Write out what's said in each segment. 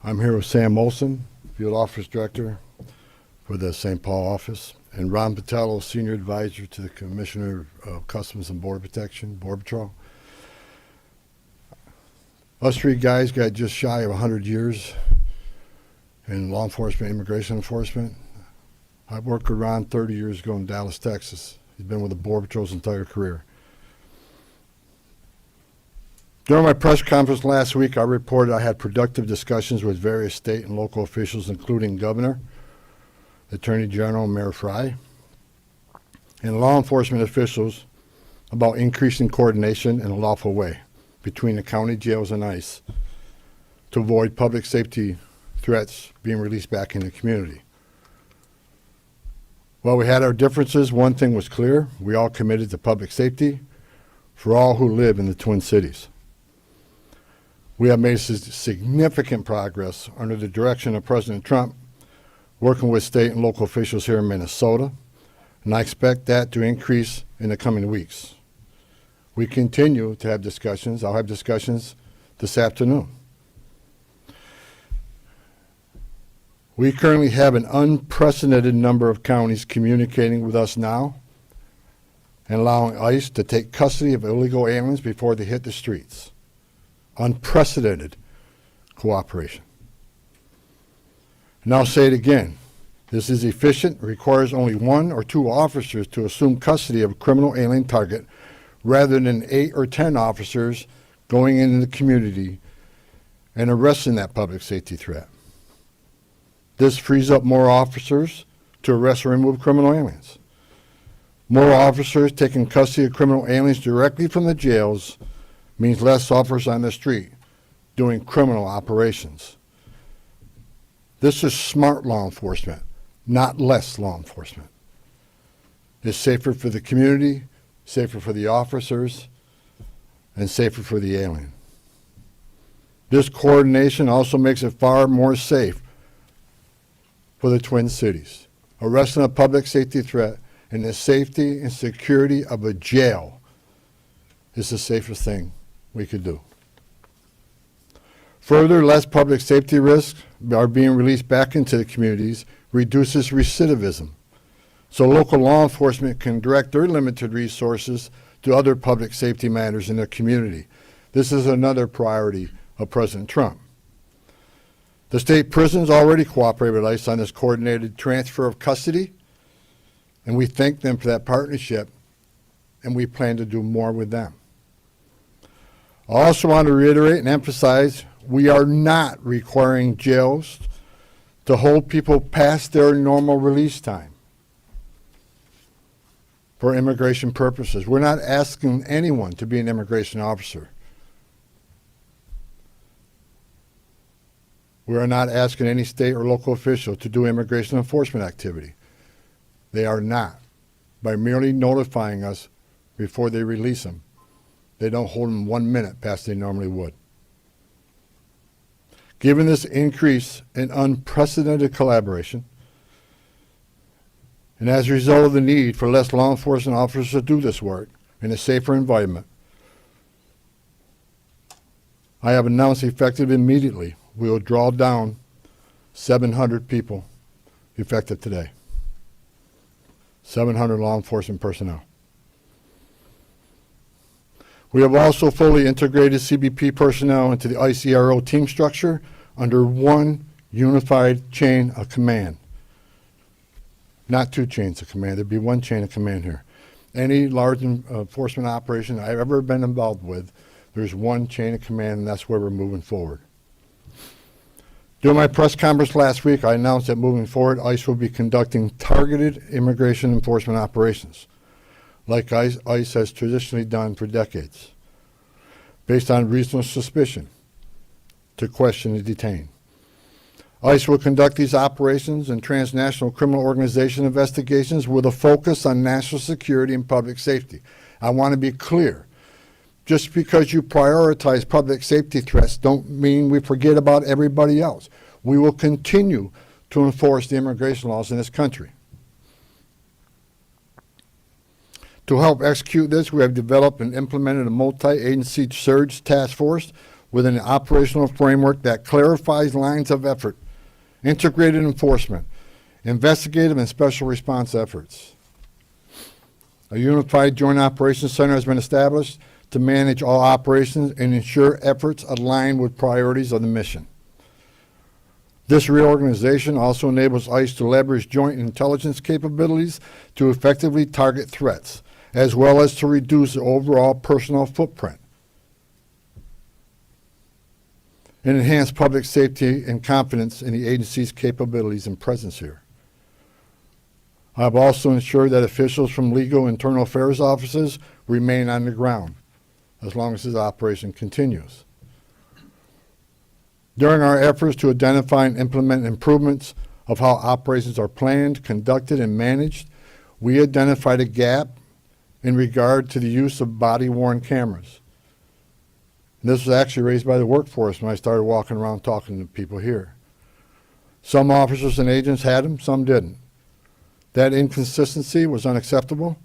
I'm here with Sam Olson, Field Office Director for the St. Paul office, and Ron Patello, Senior Advisor to the Commissioner of Customs and Border Protection, Border Patrol. Us three guys got just shy of 100 years in law enforcement, immigration enforcement. I worked with Ron 30 years ago in Dallas, Texas. He's been with the Border Patrol's entire career. During my press conference last week, I reported I had productive discussions with various state and local officials, including Governor, Attorney General, Mayor Frey, and law enforcement officials about increasing coordination in a lawful way between the county jails and ICE to avoid public safety threats being released back in the community. While we had our differences, one thing was clear: we all committed to public safety for all who live in the Twin Cities. We have made significant progress under the direction of President Trump, working with state and local officials here in Minnesota, and I expect that to increase in the coming weeks. We continue to have discussions. I'll have discussions this afternoon. We currently have an unprecedented number of counties communicating with us now and allowing ICE to take custody of illegal aliens before they hit the streets. Unprecedented cooperation. And I'll say it again. This is efficient, requires only 1 or 2 officers to assume custody of a criminal alien target rather than 8 or 10 officers going into the community and arresting that public safety threat. This frees up more officers to arrest or remove criminal aliens. More officers taking custody of criminal aliens directly from the jails means less officers on the street doing criminal operations. This is smart law enforcement, not less law enforcement. It's safer for the community, safer for the officers, and safer for the alien. This coordination also makes it far more safe for the Twin Cities. Arresting a public safety threat in the safety and security of a jail is the safest thing we could do. Further, less public safety risks are being released back into the communities, reduces recidivism, so local law enforcement can direct their limited resources to other public safety matters in their community. This is another priority of President Trump. The state prisons already cooperate with ICE on this coordinated transfer of custody, and we thank them for that partnership, and we plan to do more with them. I also want to reiterate and emphasize we are not requiring jails to hold people past their normal release time for immigration purposes. We're not asking anyone to be an immigration officer. We are not asking any state or local official to do immigration enforcement activity. They are not. By merely notifying us before they release them, they don't hold them 1 minute past they normally would. Given this increase in unprecedented collaboration, and as a result of the need for less law enforcement officers to do this work in a safer environment, I have announced effective immediately we will draw down 700 people effective today. 700 law enforcement personnel. We have also fully integrated CBP personnel into the ICRO team structure under one unified chain of command. Not 2 chains of command, there'd be 1 chain of command here. Any large enforcement operation I've ever been involved with, there's 1 chain of command, and that's where we're moving forward. During my press conference last week, I announced that moving forward, ICE will be conducting targeted immigration enforcement operations, like ICE has traditionally done for decades, based on reasonable suspicion to question and detain. ICE will conduct these operations and transnational criminal organization investigations with a focus on national security and public safety. I want to be clear. Just because you prioritize public safety threats don't mean we forget about everybody else. We will continue to enforce the immigration laws in this country. To help execute this, we have developed and implemented a multi-agency surge task force within an operational framework that clarifies lines of effort, integrated enforcement, investigative and special response efforts. A unified joint operations center has been established to manage all operations and ensure efforts align with priorities of the mission. This reorganization also enables ICE to leverage joint intelligence capabilities to effectively target threats, as well as to reduce the overall personnel footprint and enhance public safety and confidence in the agency's capabilities and presence here. I have also ensured that officials from legal internal affairs offices remain on the ground as long as this operation continues. During our efforts to identify and implement improvements of how operations are planned, conducted, and managed, we identified a gap in regard to the use of body-worn cameras. And this was actually raised by the workforce when I started walking around talking to people here. Some officers and agents had them, some didn't. That inconsistency was unacceptable,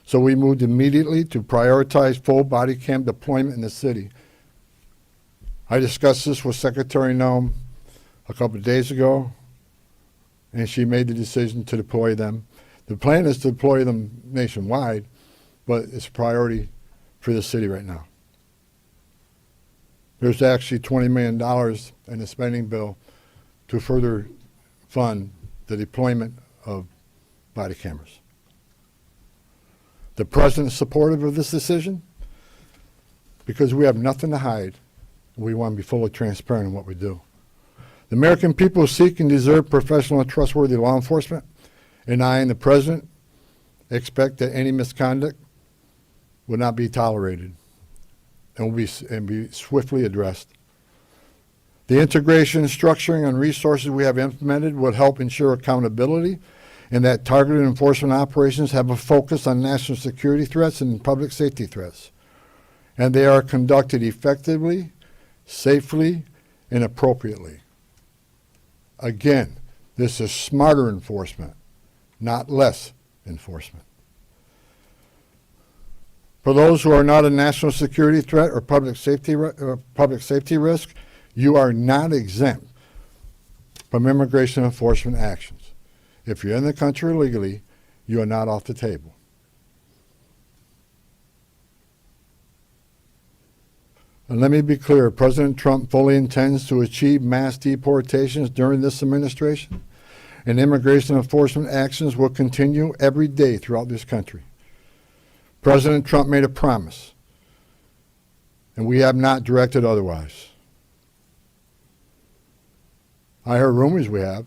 so we moved immediately to prioritize full body cam deployment in the city. I discussed this with Secretary Noem a couple of days ago, and she made the decision to deploy them. The plan is to deploy them nationwide, but it's a priority for the city right now. There's actually $20 million in the spending bill to further fund the deployment of body cameras. The president is supportive of this decision because we have nothing to hide. We want to be fully transparent in what we do. The American people seek and deserve professional and trustworthy law enforcement, and I and the president expect that any misconduct will not be tolerated and will be swiftly addressed. The integration, structuring, and resources we have implemented will help ensure accountability and that targeted enforcement operations have a focus on national security threats and public safety threats, and they are conducted effectively, safely, and appropriately. Again, this is smarter enforcement, not less enforcement. For those who are not a national security threat or public safety risk, you are not exempt from immigration enforcement actions. If you're in the country illegally, you are not off the table. And let me be clear, President Trump fully intends to achieve mass deportations during this administration, and immigration enforcement actions will continue every day throughout this country. President Trump made a promise, and we have not directed otherwise. I heard rumors we have,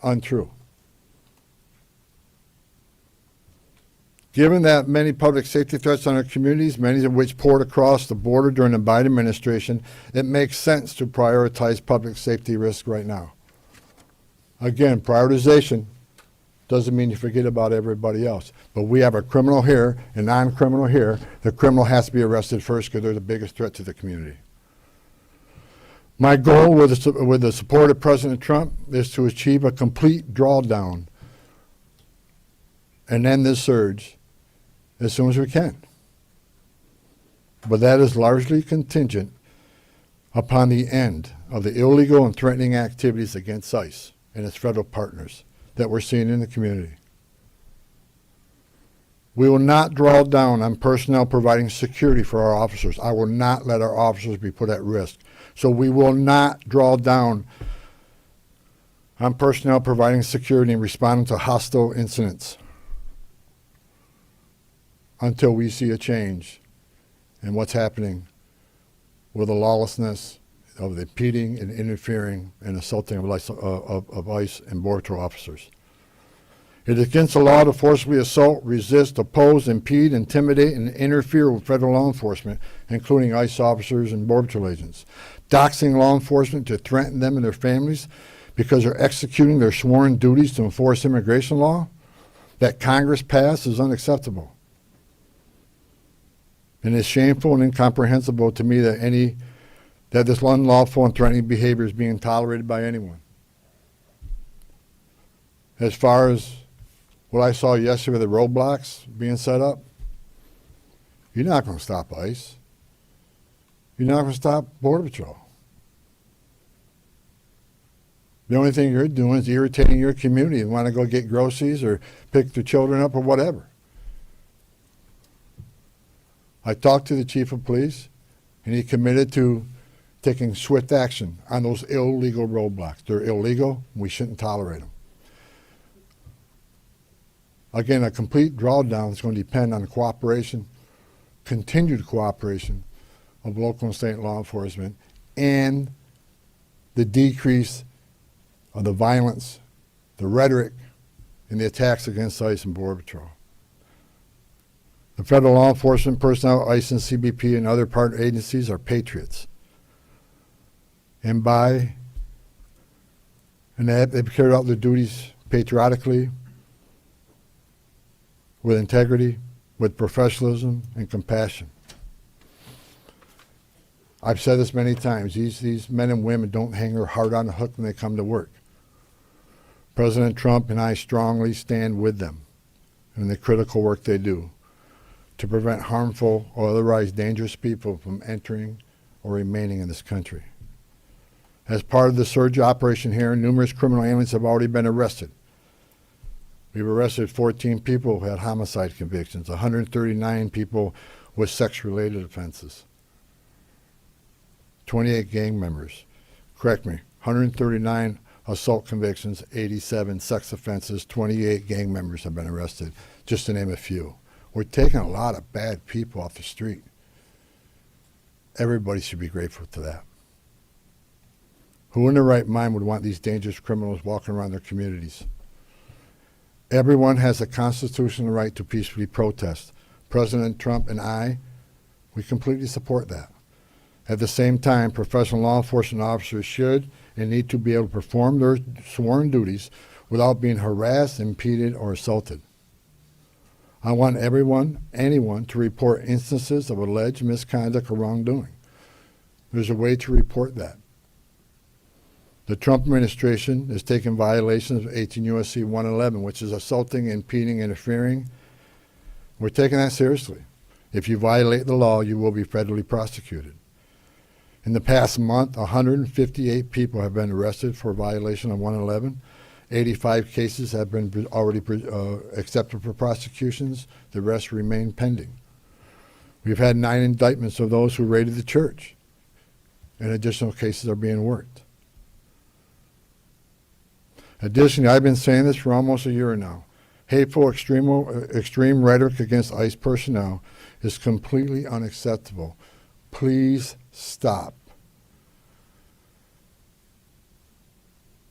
untrue. Given that many public safety threats on our communities, many of which poured across the border during the Biden administration, it makes sense to prioritize public safety risks right now. Again, prioritization doesn't mean you forget about everybody else. But we have a criminal here, a non-criminal here. The criminal has to be arrested first because they're the biggest threat to the community. My goal with the support of President Trump is to achieve a complete drawdown and end this surge as soon as we can. But that is largely contingent upon the end of the illegal and threatening activities against ICE and its federal partners that we're seeing in the community. We will not draw down on personnel providing security for our officers. I will not let our officers be put at risk. So we will not draw down on personnel providing security and responding to hostile incidents until we see a change in what's happening with the lawlessness of the impeding and interfering and assaulting of ICE and Border Patrol officers. It is against the law to forcibly assault, resist, oppose, impede, intimidate, and interfere with federal law enforcement, including ICE officers and Border Patrol agents. Doxing law enforcement to threaten them and their families because they're executing their sworn duties to enforce immigration law that Congress passed is unacceptable. And it's shameful and incomprehensible to me that this unlawful and threatening behavior is being tolerated by anyone. As far as what I saw yesterday, the roadblocks being set up, you're not going to stop ICE. you're not going to stop Border Patrol. The only thing you're doing is irritating your community and want to go get groceries or pick their children up or whatever. I talked to the chief of police, and he committed to taking swift action on those illegal roadblocks. They're illegal. We shouldn't tolerate them. Again, a complete drawdown is going to depend on the cooperation, continued cooperation of local and state law enforcement, and the decrease of the violence, the rhetoric, and the attacks against ICE and Border Patrol. The federal law enforcement personnel, ICE and CBP, and other partner agencies are patriots. And they've carried out their duties patriotically, with integrity, with professionalism, and compassion. I've said this many times, these men and women don't hang their heart on the hook when they come to work. President Trump and I strongly stand with them in the critical work they do to prevent harmful or otherwise dangerous people from entering or remaining in this country. As part of the surge operation here, numerous criminal aliens have already been arrested. We've arrested 14 people who had homicide convictions, 139 people with sex-related offenses, 28 gang members. Correct me, 139 assault convictions, 87 sex offenses, 28 gang members have been arrested, just to name a few. We're taking a lot of bad people off the street. Everybody should be grateful to that. Who in their right mind would want these dangerous criminals walking around their communities? Everyone has a constitutional right to peacefully protest. President Trump and I, we completely support that. At the same time, professional law enforcement officers should and need to be able to perform their sworn duties without being harassed, impeded, or assaulted. I want anyone to report instances of alleged misconduct or wrongdoing. There's a way to report that. The Trump administration is taking violations of 18 U.S.C. 111, which is assaulting, impeding, interfering. We're taking that seriously. If you violate the law, you will be federally prosecuted. In the past month, 158 people have been arrested for violation of 111. 85 cases have been already accepted for prosecutions. The rest remain pending. We've had 9 indictments of those who raided the church, and additional cases are being worked. Additionally, I've been saying this for almost a year now. Hateful, extreme rhetoric against ICE personnel is completely unacceptable. Please stop.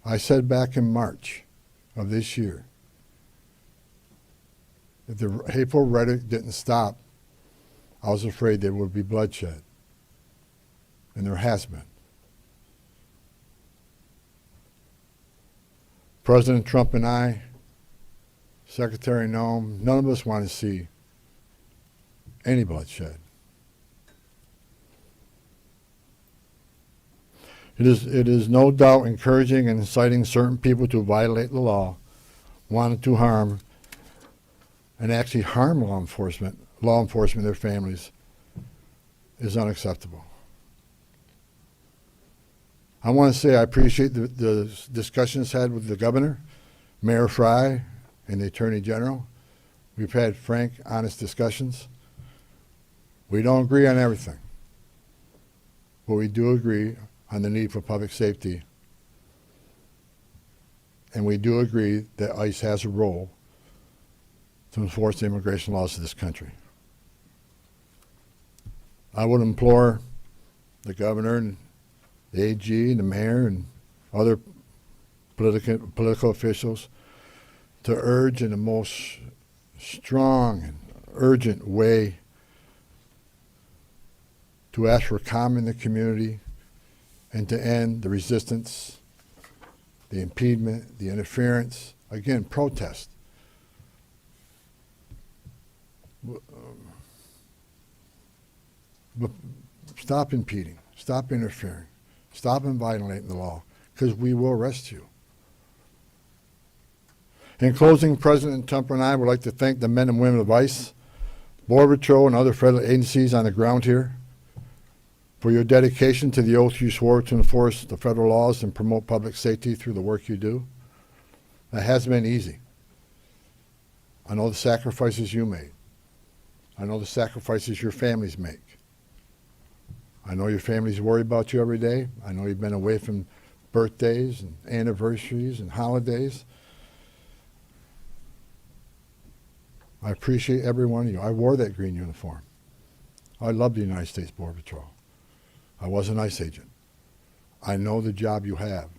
I said back in March of this year, if the hateful rhetoric didn't stop, I was afraid there would be bloodshed. And there has been. President Trump and I, Secretary Noem, none of us want to see any bloodshed. It is no doubt encouraging and inciting certain people to violate the law, wanting to harm, and actually harm law enforcement, and their families, is unacceptable. I want to say I appreciate the discussions had with the governor, Mayor Fry, and the Attorney General. We've had frank, honest discussions. We don't agree on everything, but we do agree on the need for public safety. And we do agree that ICE has a role to enforce the immigration laws of this country. I would implore the governor and the AG and the mayor and other political officials to urge in the most strong and urgent way to ask for calm in the community and to end the resistance, the impediment, the interference, again, protest. But stop impeding, stop interfering, stop violating the law, because we will arrest you. In closing, President Trump and I would like to thank the men and women of ICE, Border Patrol, and other federal agencies on the ground here for for your dedication to the oath you swore to enforce the federal laws and promote public safety through the work you do. That hasn't been easy. I know the sacrifices you made. I know the sacrifices your families make. I know your families worry about you every day. I know you've been away from birthdays and anniversaries and holidays. I appreciate every one of you. I wore that green uniform. I love the United States Border Patrol. I was an ICE agent. I know the job you have.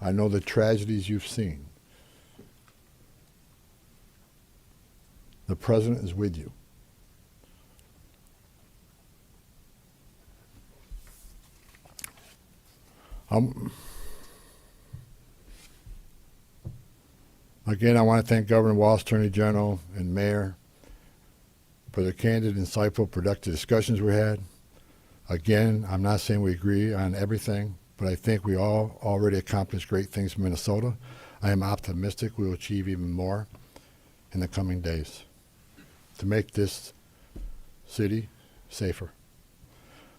I know the tragedies you've seen. The President is with you. Again, I want to thank Governor Walz, Attorney General, and Mayor for the candid, insightful, productive discussions we had. Again, I'm not saying we agree on everything, but I think we all already accomplished great things in Minnesota. I am optimistic we will achieve even more in the coming days to make this city safer.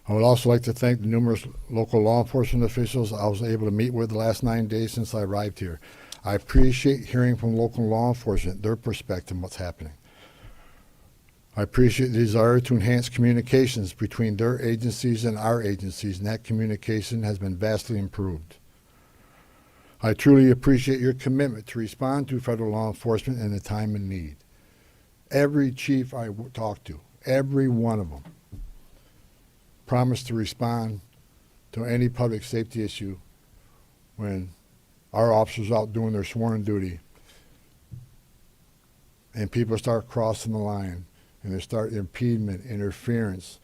I would also like to thank the numerous local law enforcement officials I was able to meet with the last 9 days since I arrived here. I appreciate hearing from local law enforcement, their perspective on what's happening. I appreciate the desire to enhance communications between their agencies and our agencies, and that communication has been vastly improved. I truly appreciate your commitment to respond to federal law enforcement in a time of need. Every chief I talked to, every one of them, promised to respond to any public safety issue when our officers are out doing their sworn duty and people start crossing the line and there start impediment, interference.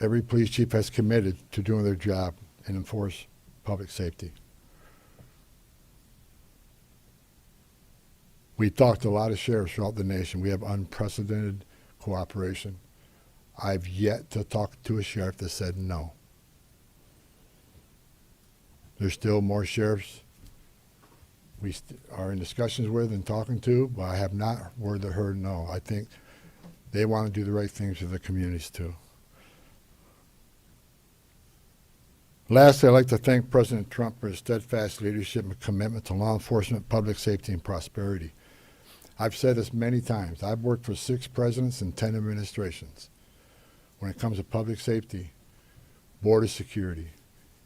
Every police chief has committed to doing their job and enforce public safety. We talked to a lot of sheriffs throughout the nation. We have unprecedented cooperation. I've yet to talk to a sheriff that said no. There's still more sheriffs we are in discussions with and talking to, but I have not heard no. I think they want to do the right things for the communities too. Lastly, I'd like to thank President Trump for his steadfast leadership and commitment to law enforcement, public safety, and prosperity. I've said this many times. I've worked for 6 presidents and 10 administrations. When it comes to public safety, border security,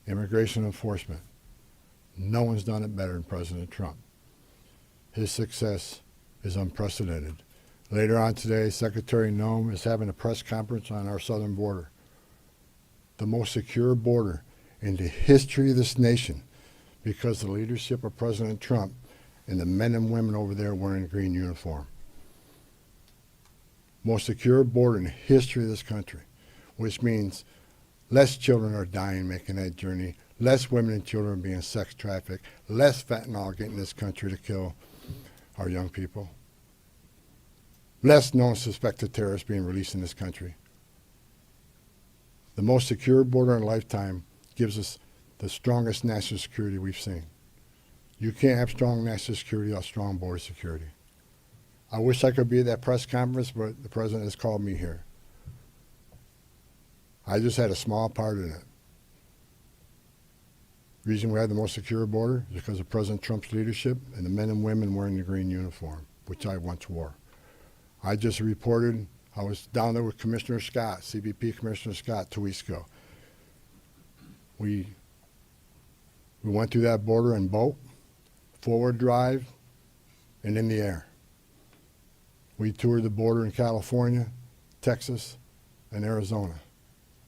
immigration enforcement, no one's done it better than President Trump. His success is unprecedented. Later on today, Secretary Noem is having a press conference on our southern border, the most secure border in the history of this nation, because of the leadership of President Trump and the men and women over there wearing a green uniform. Most secure border in the history of this country, which means less children are dying making that journey, less women and children are being sex trafficked, less fentanyl getting in this country to kill our young people, less known suspected terrorists being released in this country. The most secure border in a lifetime gives us the strongest national security we've seen. You can't have strong national security without strong border security. I wish I could be at that press conference, but the president has called me here. I just had a small part in it. The reason we have the most secure border is because of President Trump's leadership and the men and women wearing the green uniform, which I once wore. I just reported, I was down there with Commissioner Scott, CBP Commissioner Scott, 2 weeks ago. We went through that border in boat, forward drive, and in the air. We toured the border in California, Texas, and Arizona.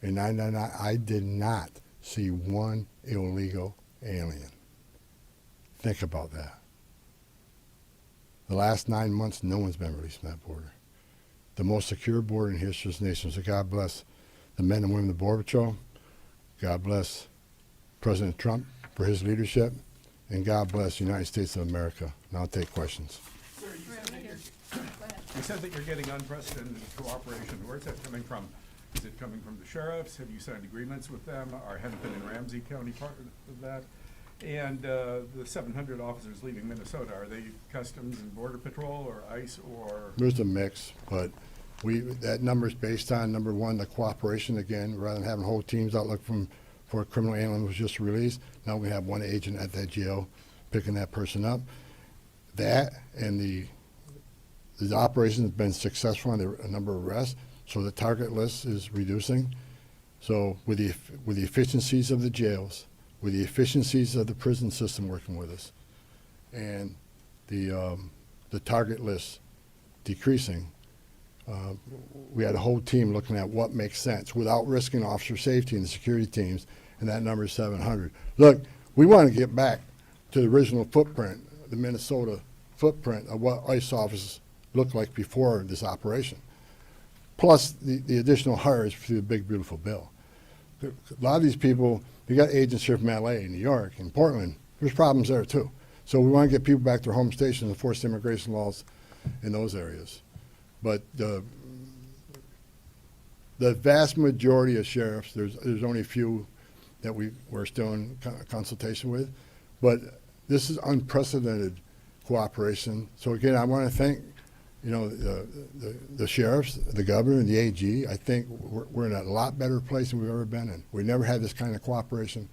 And I did not see one illegal alien. Think about that. The last 9 months, no one's been released from that border. The most secure border in history of this nation. So God bless the men and women of the Border Patrol. God bless President Trump for his leadership. And God bless the United States of America. Now I'll take questions. Sir, you said that you're getting unprecedented cooperation. Where's that coming from? Is it coming from the sheriffs? Have you signed agreements with them? Are Hennepin and Ramsey County part of that? And the 700 officers leaving Minnesota, are they Customs and Border Patrol or ICE or? There's a mix, but That number is based on, number one, the cooperation, again, rather than having whole teams out looking for a criminal alien who was just released. Now we have one agent at that jail picking that person up. That and the operation has been successful on a number of arrests, so the target list is reducing. So with the efficiencies of the jails, with the efficiencies of the prison system working with us, and the target list decreasing, we had a whole team looking at what makes sense without risking officer safety and the security teams, and that number is 700. Look, we want to get back to the original footprint, the Minnesota footprint of what ICE officers looked like before this operation, plus the additional hires through the big, beautiful bill. A lot of these people, you got agents here from LA, New York, and Portland. There's problems there too. So we want to get people back to their home stations and enforce immigration laws in those areas. But the vast majority of sheriffs, there's only a few that we're still in consultation with, but this is unprecedented cooperation. So again, I want to thank, the sheriffs, the governor, and the AG. I think we're in a lot better place than we've ever been in. We never had this kind of cooperation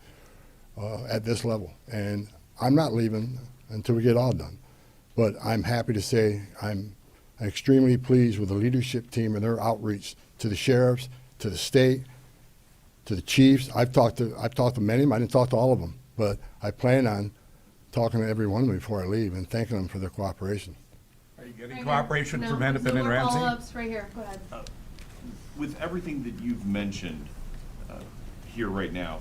at this level, and I'm not leaving until we get all done. But I'm happy to say I'm extremely pleased with the leadership team and their outreach to the sheriffs, to the state, to the chiefs. I've talked to many of them. I didn't talk to all of them, but I plan on talking to every one of them before I leave and thanking them for their cooperation. Are you getting Right cooperation here. from No, Hennepin no and more Ramsey? follow-ups right here. Go ahead. With everything that you've mentioned here right now,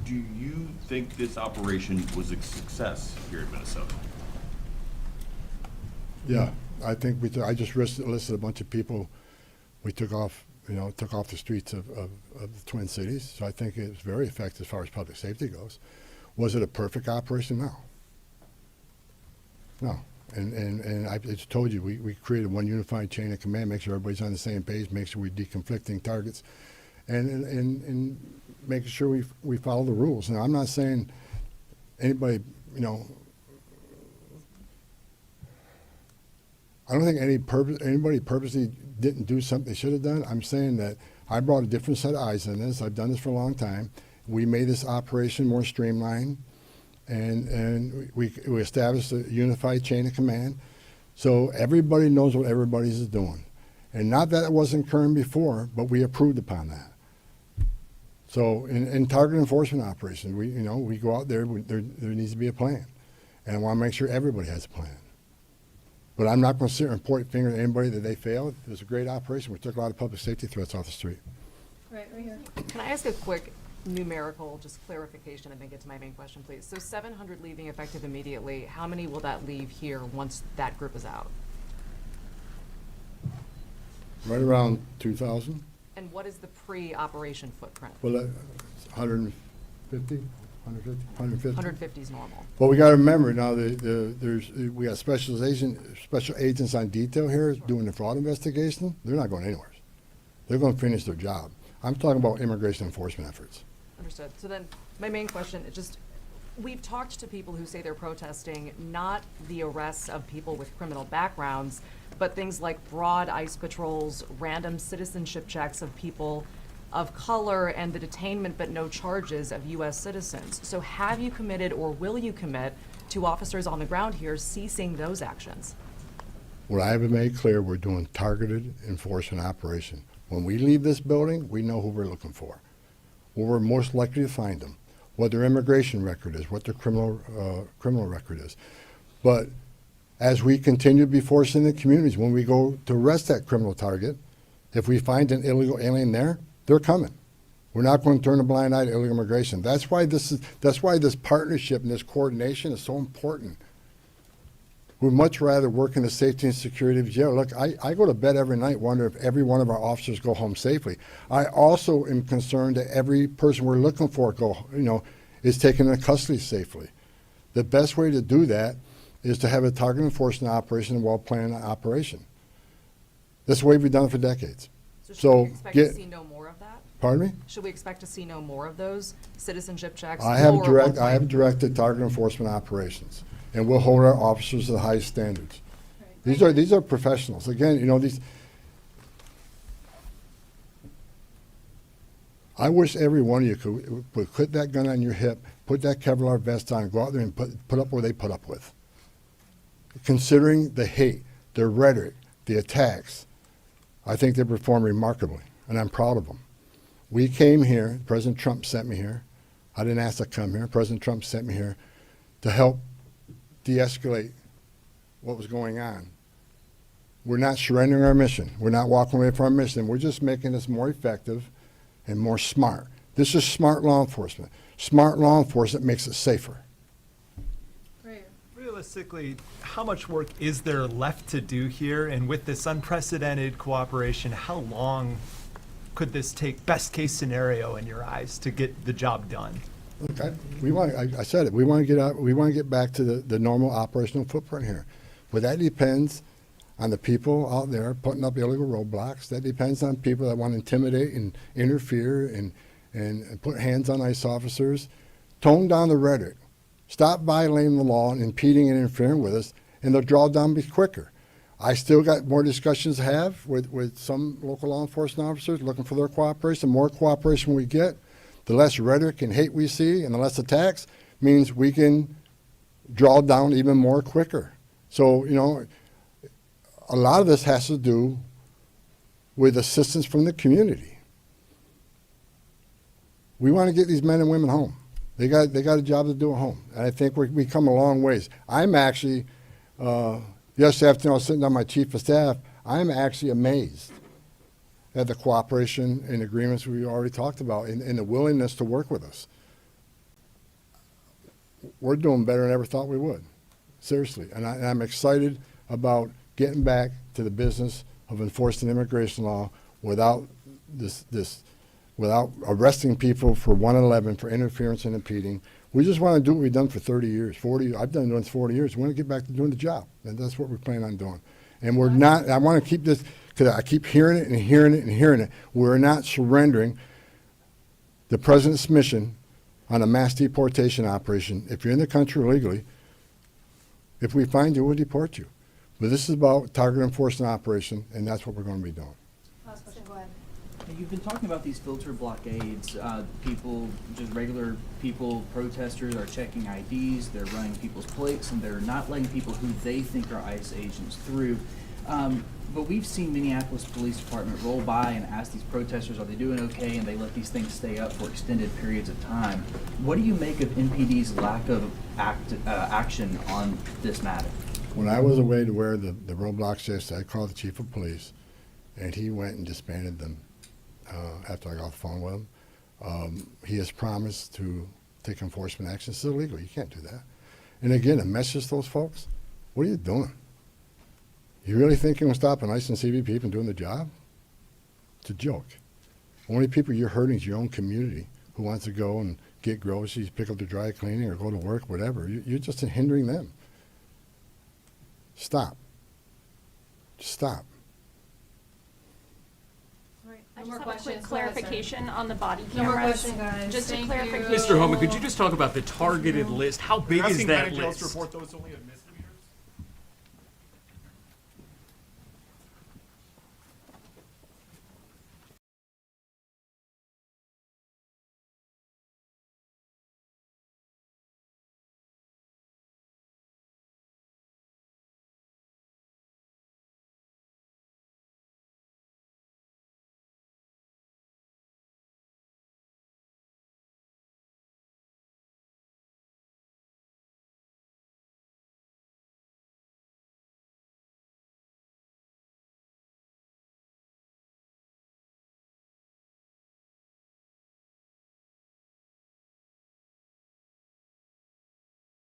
do you think this operation was a success here in Minnesota? Yeah, I think I just listed a bunch of people we took off the streets of the Twin Cities. So I think it was very effective as far as public safety goes. Was it a perfect operation? No. No. And I just told you, we created one unified chain of command, make sure everybody's on the same page, make sure we're deconflicting targets, and making sure we follow the rules. Now, I'm not saying anybody, I don't think anybody purposely didn't do something they should have done. I'm saying that I brought a different set of eyes on this. I've done this for a long time. We made this operation more streamlined, and we established a unified chain of command, so everybody knows what everybody is doing. And not that it wasn't current before, but we approved upon that. So in target enforcement operations, we go out there, there needs to be a plan. And I want to make sure everybody has a plan. But I'm not going to sit here and point finger at anybody that they failed. It was a great operation. We took a lot of public safety threats off the street. Right here. Can I ask a quick numerical, just clarification, and then get to my main question, please? So 700 leaving effective immediately. How many will that leave here once that group is out? Right around 2,000. And what is the pre-operation footprint? Well, 150, 150. 150 is normal. Well, we got to remember now. We got special agents on detail here doing the fraud investigation. They're not going anywhere. They're going to finish their job. I'm talking about immigration enforcement efforts. Understood. So then, my main question, we've talked to people who say they're protesting not the arrests of people with criminal backgrounds, but things like broad ICE patrols, random citizenship checks of people of color, and the detainment but no charges of U.S. citizens. So have you committed or will you commit to officers on the ground here ceasing those actions? What I have made clear, we're doing targeted enforcement operation. When we leave this building, we know who we're looking for, where we're most likely to find them, what their immigration record is, what their criminal record is. But as we continue to be forced in the communities, when we go to arrest that criminal target, if we find an illegal alien there, they're coming. We're not going to turn a blind eye to illegal immigration. That's why this partnership and this coordination is so important. We'd much rather work in the safety and security of jail. Look, I go to bed every night wondering if every one of our officers go home safely. I also am concerned that every person we're looking for is taken into custody safely. The best way to do that is to have a target enforcement operation, a well-planned operation. This way we've done it for decades. So should we expect to see no more of that? Pardon me? Should we expect to see no more of those citizenship checks? I have lower one point- directed target enforcement operations, and we'll hold our officers to the highest standards. Right. These are professionals. Again, I wish every one of you would put that gun on your hip, put that Kevlar vest on, and go out there and put up what they put up with. Considering the hate, the rhetoric, the attacks, I think they performed remarkably, and I'm proud of them. We came here, President Trump sent me here. I didn't ask to come here. President Trump sent me here to help de-escalate what was going on. We're not surrendering our mission. We're not walking away from our mission. We're just making this more effective and more smart. This is smart law enforcement. Smart law enforcement makes it safer. Right here. Realistically, how much work is there left to do here? And with this unprecedented cooperation, how long could this take, best case scenario in your eyes, to get the job done? Look, I said it. We want to get out. We want to get back to the normal operational footprint here, but that depends on the people out there putting up illegal roadblocks. That depends on people that want to intimidate and interfere and put hands on ICE officers. Tone down the rhetoric. Stop violating the law and impeding and interfering with us, and they'll draw down quicker. I still got more discussions to have with some local law enforcement officers looking for their cooperation. The more cooperation we get, the less rhetoric and hate we see, and the less attacks means we can draw down even more quicker. So, you know, a lot of this has to do with assistance from the community. We want to get these men and women home. They got a job to do at home, and I think we come a long ways. I'm actually, yesterday afternoon I was sitting down with my chief of staff, I'm actually amazed at the cooperation and agreements we already talked about and the willingness to work with us. We're doing better than I ever thought we would, seriously. And I'm excited about getting back to the business of enforcing immigration law without without arresting people for 111 for interference and impeding. We just want to do what we've done for 30 years, 40. I've done this 40 years. We want to get back to doing the job, and that's what we're planning on doing. And we're not. I want to keep this because I keep hearing it and hearing it and hearing it. We're not surrendering the president's mission on a mass deportation operation. If you're in the country illegally, if we find you, we'll deport you. But this is about target enforcement operation, and that's what we're going to be doing. Last question, go ahead. You've been talking about these filter blockades. People, just regular people, protesters are checking IDs, they're running people's plates, and they're not letting people who they think are ICE agents through. But we've seen Minneapolis Police Department roll by and ask these protesters, are they doing okay, and they let these things stay up for extended periods of time. What do you make of NPD's lack of action on this matter? When I was away to wear the roadblocks yesterday, I called the chief of police, and he went and disbanded them after I got off the phone with him. He has promised to take enforcement action. It's illegal. You can't do that. And again, a message to those folks, what are you doing? You really think you're going to stop an ICE and CBP from doing the job? It's a joke. Only people you're hurting is your own community who wants to go and get groceries, pick up their dry cleaning, or go to work, whatever. You're just hindering them. Stop. Just stop. All right, I no just more have a quick questions. Go ahead, sir. clarification on the body No more cameras. questions, guys. Just a Thank clarification. you. Mr. Homan, could you just talk about the targeted list? How big is Asking that Benny Jones to list? report those only a miss